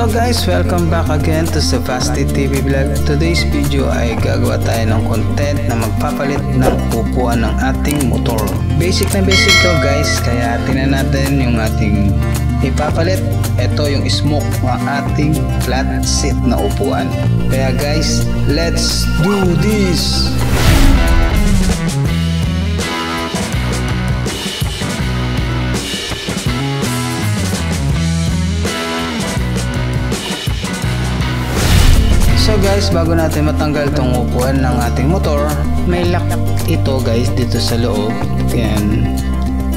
So guys, welcome back again to Savasti TV Vlog. Today's video ay gagawa tayo ng content na magpapalit ng upuan ng ating motor. Basic na basic to guys, kaya tingnan natin yung ating ipapalit. Ito yung smoke ng ating flat seat na upuan. Kaya guys, let's do this! So guys, bago natin matanggal itong upuan ng ating motor, may lock ito guys dito sa loob. Yan.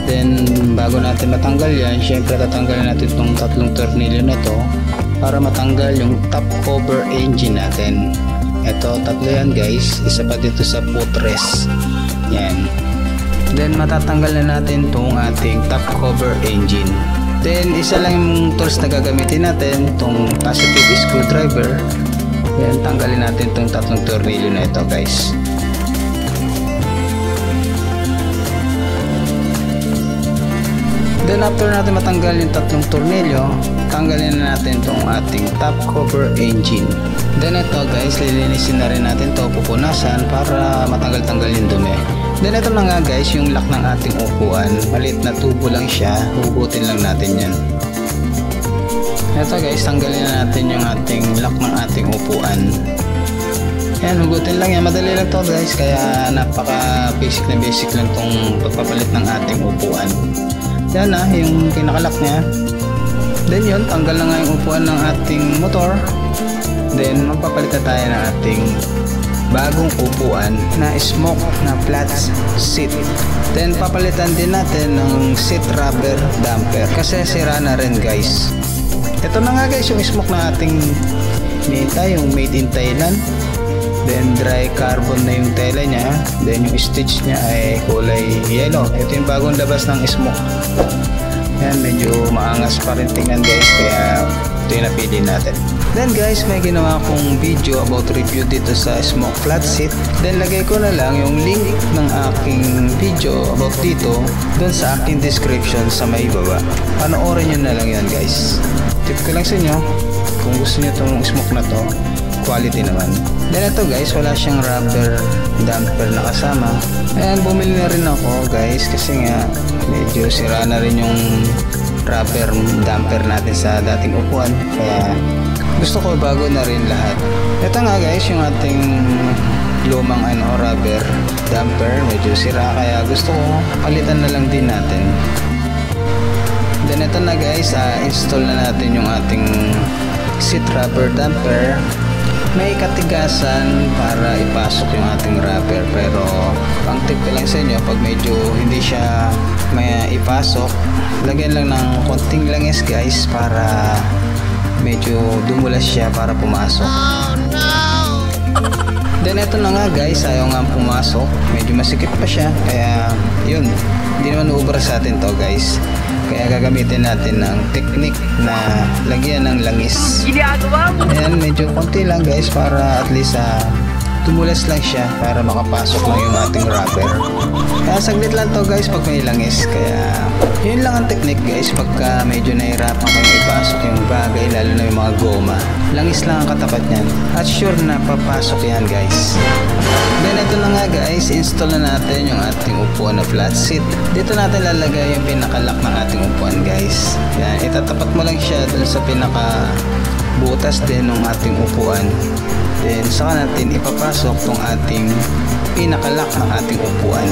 Then bago natin matanggal yan, syempre tatanggalin natin itong tatlong tornilyo na to para matanggal yung top cover engine natin. Ito, tatlo yan guys, isa pa dito sa footrest. Yan. Then matatanggal na natin itong ating top cover engine. Then isa lang yung tools na gagamitin natin, itong positive screwdriver. Yan, tanggalin natin itong tatlong tornilyo na ito guys. Then after natin matanggal yung tatlong tornilyo, tanggalin na natin itong ating top cover engine. Then ito guys, lilinisin na rin natin ito, pupunasan para matanggal-tanggal yung dumi. Then ito na nga guys, yung lock ng ating upuan. Maliit na tubo lang siya, hugutin lang natin yan. Ito guys, tanggalin na natin yung ating lock ng ating upuan. Yan, hugutin lang yan. Madali lang to guys, kaya napaka basic na basic lang tong pagpapalit ng ating upuan. Yan na, yung pinakalock niya. Then yun, tanggal na nga yung upuan ng ating motor. Then magpapalit na tayo ng ating bagong upuan na smoke na flat seat. Then papalitan din natin ng seat rubber damper kasi sira na rin guys. Ito na nga guys yung smoke na ating Meta, yung made in Thailand. Then dry carbon na yung tela niya. Then yung stitch niya ay kulay yellow. Ito yung bagong labas ng smoke. Yan, medyo maangas pa rin tingnan guys, kaya ito yung napili natin. Then guys, may ginawa kong video about review dito sa smoke flat seat. Then lagay ko na lang yung link ng aking video about dito doon sa aking description sa may baba. Panoorin nyo na lang yan guys. Tip ko lang sa inyo, kung gusto nyo itong smoke na to, quality naman. Then ito guys, wala siyang rubber damper na kasama. And bumili na rin ako guys, kasi nga medyo sira na rin yung rubber damper natin sa dating upuan. Kaya gusto ko bago na rin lahat. Ito nga guys, yung ating lumang rubber damper, medyo sira, kaya gusto ko palitan na lang din natin. Then ito na guys, install na natin yung ating seat rubber damper. May katigasan para ipasok yung ating rubber, pero ang tip ko lang sa inyo, pag medyo hindi siya may ipasok, lagyan lang ng konting langis guys para medyo dumulas siya para pumasok. Oh, no! Then ito na nga guys, ayaw nga pumasok, medyo masikip pa siya, kaya yun, hindi naman uubra sa atin to guys. Kaya gagamitin natin ng technique na lagyan ng langis. Ayan, medyo konti lang guys para at least tumulas lang siya para makapasok lang yung ating rubber. Kaya saglit lang to guys pag may langis. Kaya yun lang ang technique guys pagka medyo nahirapan kayo ipasok yung bagay, lalo na yung mga goma. Langis lang ang katapat niyan at sure na papasok yan guys. Then ito na nga guys, install na natin yung ating upuan na flat seat. Dito natin lalagay yung pinakalock ng ating upuan guys. Yan, itatapat mo lang siya dun sa pinaka butas din ng ating upuan. Then saka natin ipapasok tong ating pinakalock ng ating upuan.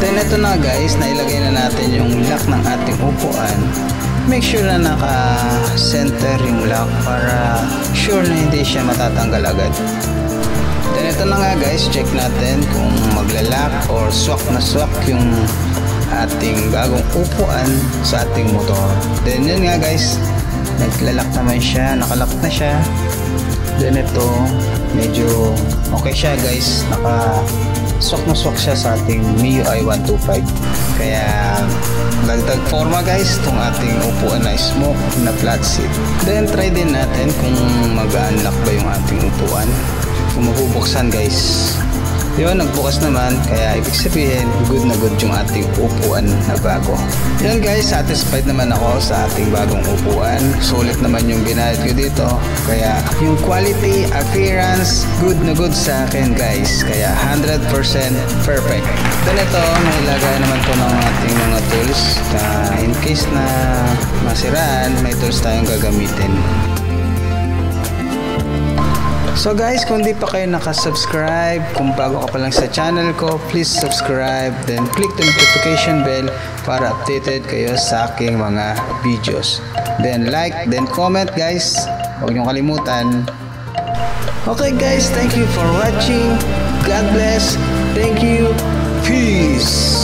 Then ito na guys, nailagay na natin yung lock ng ating upuan. Make sure na naka-center yung lock para sure na hindi siya matatanggal agad. Then ito na nga guys, check natin kung magla-lock or swak na swak yung ating bagong upuan sa ating motor. Then yun nga guys, nagla-lock naman siya, nakalock na siya. Then ito, medyo okay siya guys, naka-swak na swak siya sa ating MIUI 125. Kaya dagdag forma guys itong ating upuan na smoke na flat seat. Then try din natin kung mag-unlock ba yung ating upuan, kung mabubuksan guys. Yun, nagbukas naman, kaya ibig sabihin good na good yung ating upuan na bago. Yan guys, satisfied naman ako sa ating bagong upuan. Sulit naman yung binayad ko dito, kaya yung quality, appearance, good na good sa akin guys, kaya 100% perfect. Then ito, mailagay naman po ng ating mga tools na in case na masiraan, may tools tayong gagamitin. So guys, kung di pa kayo nakasubscribe, kung bago ka pa lang sa channel ko, please subscribe, then click the notification bell para updated kayo sa aking mga videos. Then like, then comment guys, huwag niyong kalimutan. Okay guys, thank you for watching. God bless. Thank you. Peace.